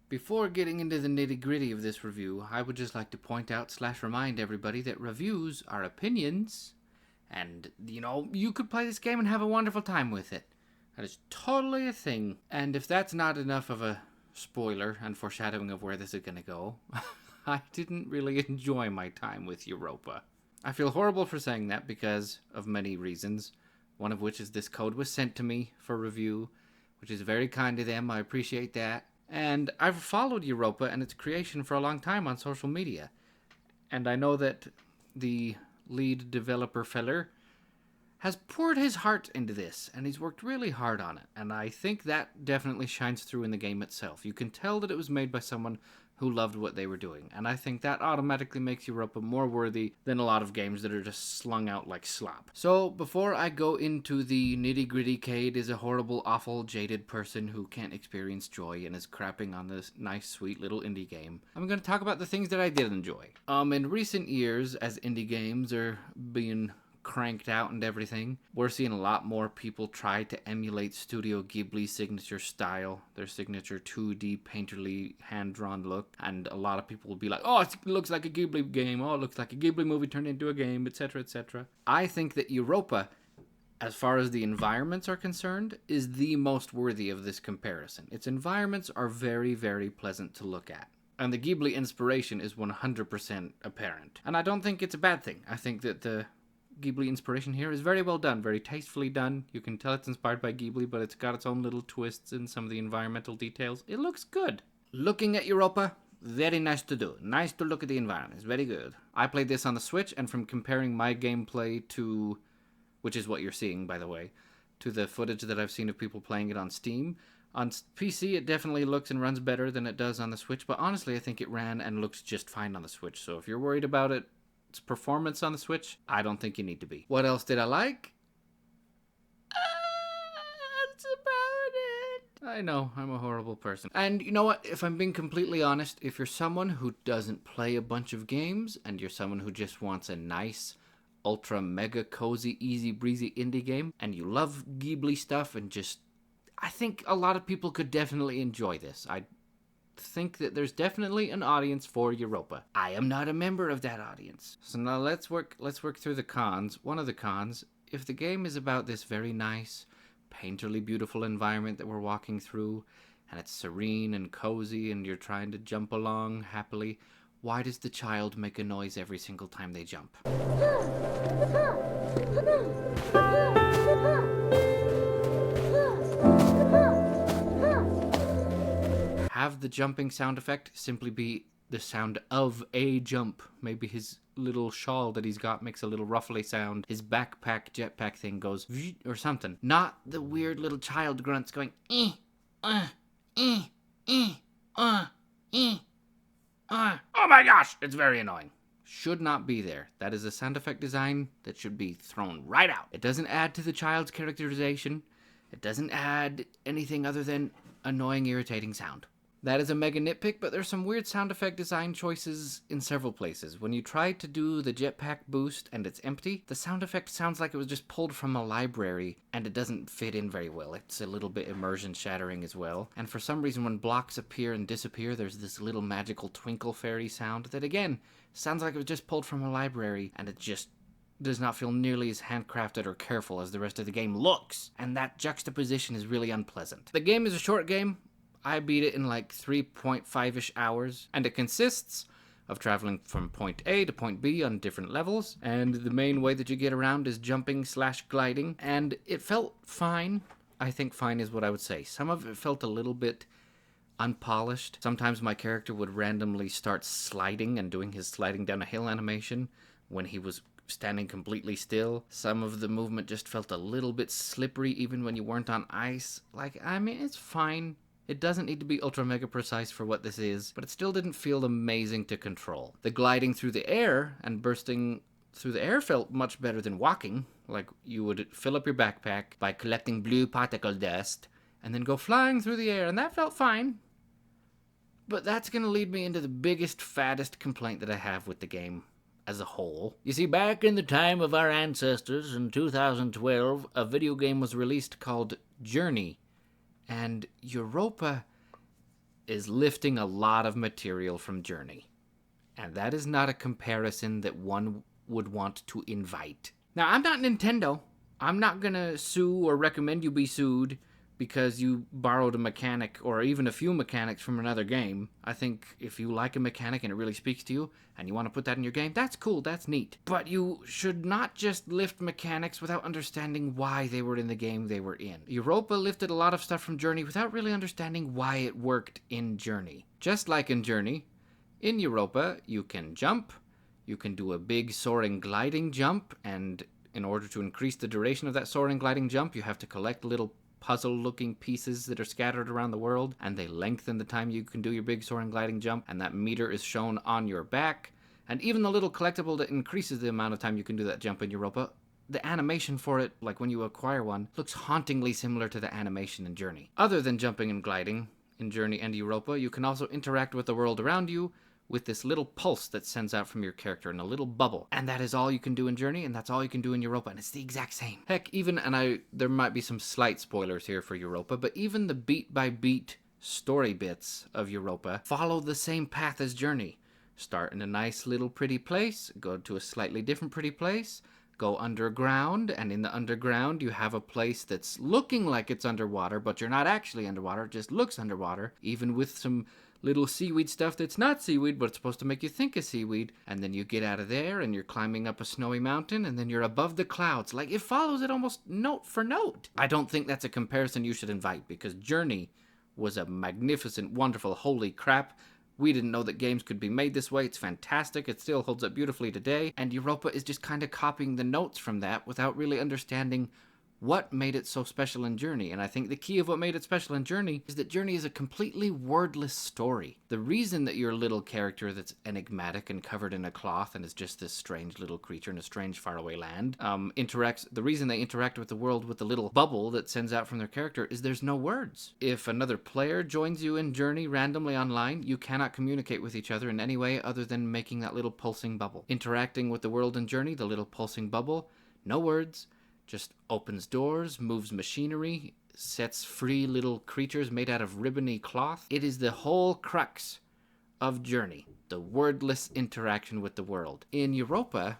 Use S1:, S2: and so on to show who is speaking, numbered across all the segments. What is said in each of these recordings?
S1: Before getting into the nitty-gritty of this review, I would just like to point out / remind everybody that reviews are opinions, and, you could play this game and have a wonderful time with it. That is totally a thing. And if that's not enough of a spoiler and foreshadowing of where this is going to go, I didn't really enjoy my time with Europa. I feel horrible for saying that because of many reasons, one of which is this code was sent to me for review, which is very kind of them. I appreciate that. And I've followed Europa and its creation for a long time on social media. And I know that the lead developer feller has poured his heart into this, and he's worked really hard on it. And I think that definitely shines through in the game itself. You can tell that it was made by someone who loved what they were doing. And I think that automatically makes Europa more worthy than a lot of games that are just slung out like slop. So before I go into the nitty-gritty, Cade is a horrible, awful, jaded person who can't experience joy and is crapping on this nice, sweet little indie game, I'm going to talk about the things that I did enjoy. In recent years, as indie games are being cranked out and everything, we're seeing a lot more people try to emulate Studio Ghibli's signature style, their signature 2D painterly hand-drawn look, and a lot of people will be like, oh, it looks like a Ghibli game, oh, it looks like a Ghibli movie turned into a game, etc., etc. I think that Europa, as far as the environments are concerned, is the most worthy of this comparison. Its environments are very, very pleasant to look at. And the Ghibli inspiration is 100% apparent. And I don't think it's a bad thing. I think that the Ghibli inspiration here is very well done, very tastefully done. You can tell it's inspired by Ghibli, but it's got its own little twists in some of the environmental details. It looks good. Looking at Europa, very nice to do. Nice to look at the environment. It's very good. I played this on the Switch, and from comparing my gameplay to, which is what you're seeing, by the way, to the footage that I've seen of people playing it on Steam, on PC it definitely looks and runs better than it does on the Switch, but honestly I think it ran and looks just fine on the Switch. So if you're worried about its performance on the Switch, I don't think you need to be. What else did I like? That's about it. I know, I'm a horrible person. And you know what? If I'm being completely honest, if you're someone who doesn't play a bunch of games, and you're someone who just wants a nice, ultra mega cozy, easy breezy indie game, and you love Ghibli stuff and just, I think a lot of people could definitely enjoy this. I think that there's definitely an audience for Europa. I am not a member of that audience. So now let's work through the cons. One of the cons, if the game is about this very nice, painterly beautiful environment that we're walking through, and it's serene and cozy and you're trying to jump along happily, why does the child make a noise every single time they jump? Have the jumping sound effect simply be the sound of a jump. Maybe his little shawl that he's got makes a little ruffly sound. His backpack, jetpack thing goes or something. Not the weird little child grunts going oh my gosh, it's very annoying. Should not be there. That is a sound effect design that should be thrown right out. It doesn't add to the child's characterization. It doesn't add anything other than annoying, irritating sound. That is a mega nitpick, but there's some weird sound effect design choices in several places. When you try to do the jetpack boost and it's empty, the sound effect sounds like it was just pulled from a library, and it doesn't fit in very well. It's a little bit immersion shattering as well. And for some reason, when blocks appear and disappear, there's this little magical twinkle fairy sound that, again, sounds like it was just pulled from a library, and it just does not feel nearly as handcrafted or careful as the rest of the game looks. And that juxtaposition is really unpleasant. The game is a short game. I beat it in like 3.5-ish hours, and it consists of traveling from point A to point B on different levels, and the main way that you get around is jumping/gliding, and it felt fine. I think fine is what I would say. Some of it felt a little bit unpolished. Sometimes my character would randomly start sliding and doing his sliding down a hill animation when he was standing completely still. Some of the movement just felt a little bit slippery even when you weren't on ice. It's fine. It doesn't need to be ultra mega precise for what this is, but it still didn't feel amazing to control. The gliding through the air and bursting through the air felt much better than walking. Like, you would fill up your backpack by collecting blue particle dust and then go flying through the air, and that felt fine. But that's going to lead me into the biggest, fattest complaint that I have with the game as a whole. You see, back in the time of our ancestors in 2012, a video game was released called Journey. And Europa is lifting a lot of material from Journey. And that is not a comparison that one would want to invite. Now, I'm not Nintendo. I'm not gonna sue or recommend you be sued because you borrowed a mechanic or even a few mechanics from another game. I think if you like a mechanic and it really speaks to you and you want to put that in your game, that's cool, that's neat. But you should not just lift mechanics without understanding why they were in the game they were in. Europa lifted a lot of stuff from Journey without really understanding why it worked in Journey. Just like in Journey, in Europa, you can jump, you can do a big soaring gliding jump, and in order to increase the duration of that soaring gliding jump, you have to collect little puzzle-looking pieces that are scattered around the world, and they lengthen the time you can do your big soaring gliding jump, and that meter is shown on your back. And even the little collectible that increases the amount of time you can do that jump in Europa, the animation for it, like when you acquire one, looks hauntingly similar to the animation in Journey. Other than jumping and gliding in Journey and Europa, you can also interact with the world around you with this little pulse that sends out from your character in a little bubble. And that is all you can do in Journey, and that's all you can do in Europa, and it's the exact same. Heck, even, there might be some slight spoilers here for Europa, but even the beat-by-beat story bits of Europa follow the same path as Journey. Start in a nice little pretty place, go to a slightly different pretty place, go underground, and in the underground you have a place that's looking like it's underwater, but you're not actually underwater, it just looks underwater, even with some little seaweed stuff that's not seaweed, but it's supposed to make you think of seaweed. And then you get out of there and you're climbing up a snowy mountain, and then you're above the clouds. Like, it follows it almost note for note. I don't think that's a comparison you should invite, because Journey was a magnificent, wonderful, holy crap. We didn't know that games could be made this way. It's fantastic. It still holds up beautifully today. And Europa is just kind of copying the notes from that without really understanding what made it so special in Journey. And I think the key of what made it special in Journey is that Journey is a completely wordless story. The reason that your little character that's enigmatic and covered in a cloth and is just this strange little creature in a strange faraway land the reason they interact with the world with the little bubble that sends out from their character is there's no words. If another player joins you in Journey randomly online, you cannot communicate with each other in any way other than making that little pulsing bubble. Interacting with the world in Journey, the little pulsing bubble, no words, just opens doors, moves machinery, sets free little creatures made out of ribbony cloth. It is the whole crux of Journey, the wordless interaction with the world. In Europa,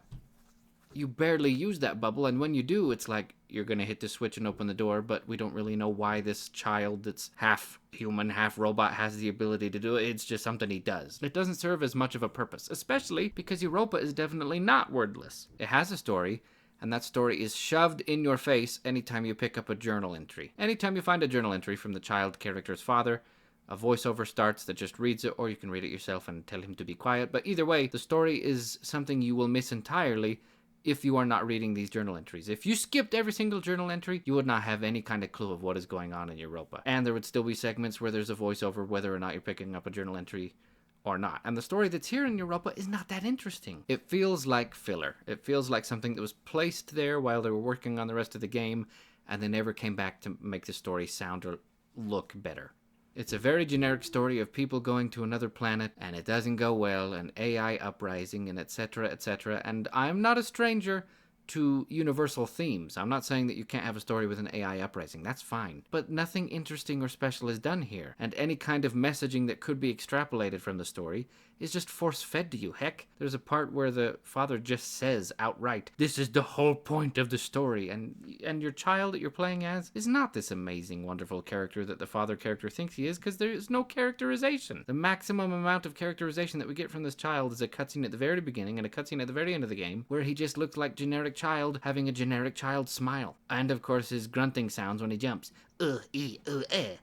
S1: you barely use that bubble, and when you do, it's like you're going to hit the switch and open the door, but we don't really know why this child that's half human, half robot has the ability to do it. It's just something he does. It doesn't serve as much of a purpose, especially because Europa is definitely not wordless. It has a story, and that story is shoved in your face anytime you pick up a journal entry. Anytime you find a journal entry from the child character's father, a voiceover starts that just reads it, or you can read it yourself and tell him to be quiet. But either way, the story is something you will miss entirely if you are not reading these journal entries. If you skipped every single journal entry, you would not have any kind of clue of what is going on in Europa. And there would still be segments where there's a voiceover whether or not you're picking up a journal entry or not. And the story that's here in Europa is not that interesting. It feels like filler. It feels like something that was placed there while they were working on the rest of the game, and they never came back to make the story sound or look better. It's a very generic story of people going to another planet, and it doesn't go well, and AI uprising, and etc., etc. And I'm not a stranger to universal themes. I'm not saying that you can't have a story with an AI uprising. That's fine. But nothing interesting or special is done here. And any kind of messaging that could be extrapolated from the story is just force-fed to you. Heck, there's a part where the father just says outright, "This is the whole point of the story," and your child that you're playing as is not this amazing, wonderful character that the father character thinks he is, because there is no characterization. The maximum amount of characterization that we get from this child is a cutscene at the very beginning and a cutscene at the very end of the game, where he just looks like generic child having a generic child smile. And of course his grunting sounds when he jumps.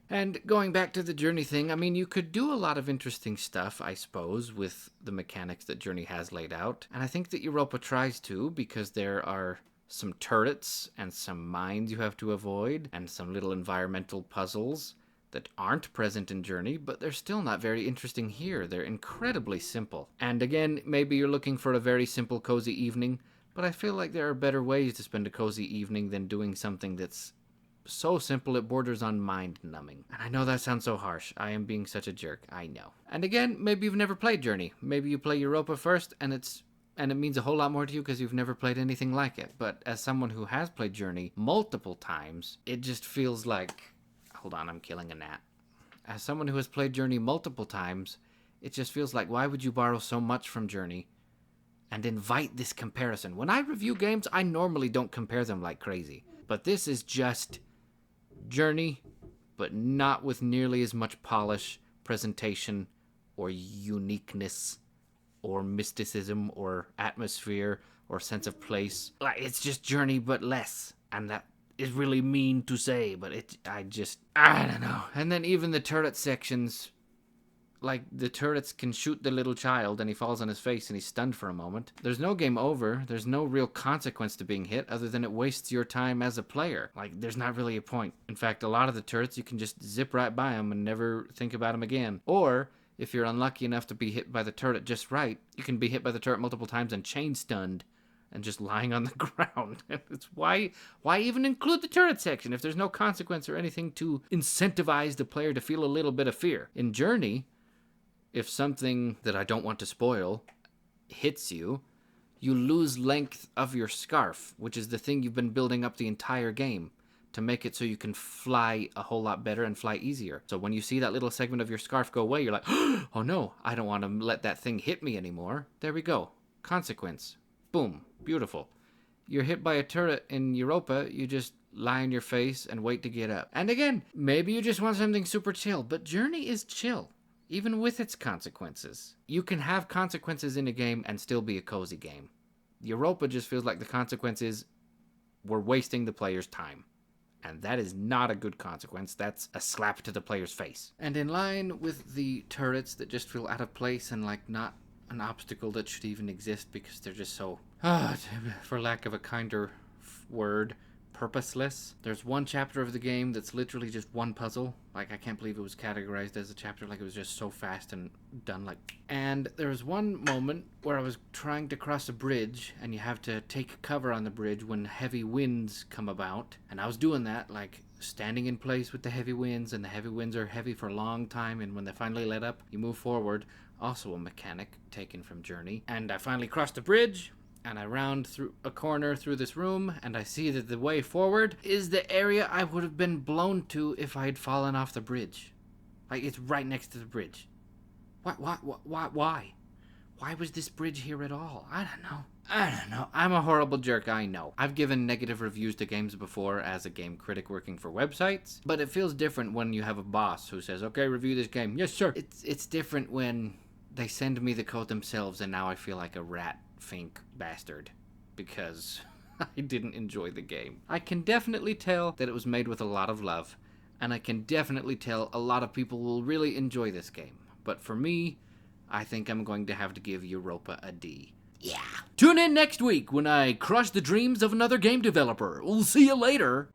S1: And going back to the Journey thing, I mean, you could do a lot of interesting stuff, I suppose, with the mechanics that Journey has laid out. And I think that Europa tries to, because there are some turrets and some mines you have to avoid, and some little environmental puzzles that aren't present in Journey, but they're still not very interesting here. They're incredibly simple. And again, maybe you're looking for a very simple, cozy evening, but I feel like there are better ways to spend a cozy evening than doing something that's so simple it borders on mind-numbing. And I know that sounds so harsh. I am being such a jerk. I know. And again, maybe you've never played Journey. Maybe you play Europa first, and it means a whole lot more to you because you've never played anything like it. But as someone who has played Journey multiple times, it just feels like... Hold on, I'm killing a gnat. as someone who has played Journey multiple times, it just feels like, why would you borrow so much from Journey and invite this comparison? When I review games, I normally don't compare them like crazy. But this is just Journey, but not with nearly as much polish, presentation, or uniqueness, or mysticism, or atmosphere, or sense of place. Like, it's just Journey, but less. And that is really mean to say, but I don't know. And then even the turret sections, like, the turrets can shoot the little child and he falls on his face and he's stunned for a moment. There's no game over. There's no real consequence to being hit other than it wastes your time as a player. Like, there's not really a point. In fact, a lot of the turrets, you can just zip right by them and never think about them again. Or, if you're unlucky enough to be hit by the turret just right, you can be hit by the turret multiple times and chain stunned and just lying on the ground. It's why even include the turret section if there's no consequence or anything to incentivize the player to feel a little bit of fear? In Journey, if something that I don't want to spoil hits you, you lose length of your scarf, which is the thing you've been building up the entire game to make it so you can fly a whole lot better and fly easier. So when you see that little segment of your scarf go away, you're like, oh no, I don't want to let that thing hit me anymore. There we go. Consequence. Boom. Beautiful. You're hit by a turret in Europa, you just lie on your face and wait to get up. And again, maybe you just want something super chill, but Journey is chill, even with its consequences. You can have consequences in a game and still be a cozy game. Europa just feels like the consequences were wasting the player's time. And that is not a good consequence. That's a slap to the player's face. And in line with the turrets that just feel out of place and like not an obstacle that should even exist because they're just so, for lack of a kinder word, purposeless. There's one chapter of the game that's literally just one puzzle. Like, I can't believe it was categorized as a chapter. Like, it was just so fast and done. And there was one moment where I was trying to cross a bridge, and you have to take cover on the bridge when heavy winds come about. And I was doing that, like, standing in place with the heavy winds, and the heavy winds are heavy for a long time, and when they finally let up, you move forward. Also a mechanic taken from Journey. And I finally crossed the bridge, and I round through a corner through this room, and I see that the way forward is the area I would have been blown to if I had fallen off the bridge. Like, it's right next to the bridge. Why? Why was this bridge here at all? I don't know. I'm a horrible jerk, I know. I've given negative reviews to games before as a game critic working for websites, but it feels different when you have a boss who says, okay, review this game. Yes, sir. It's different when they send me the code themselves, and now I feel like a rat-fink bastard because I didn't enjoy the game. I can definitely tell that it was made with a lot of love, and I can definitely tell a lot of people will really enjoy this game. But for me, I think I'm going to have to give Europa a D. Yeah. Tune in next week when I crush the dreams of another game developer. We'll see you later.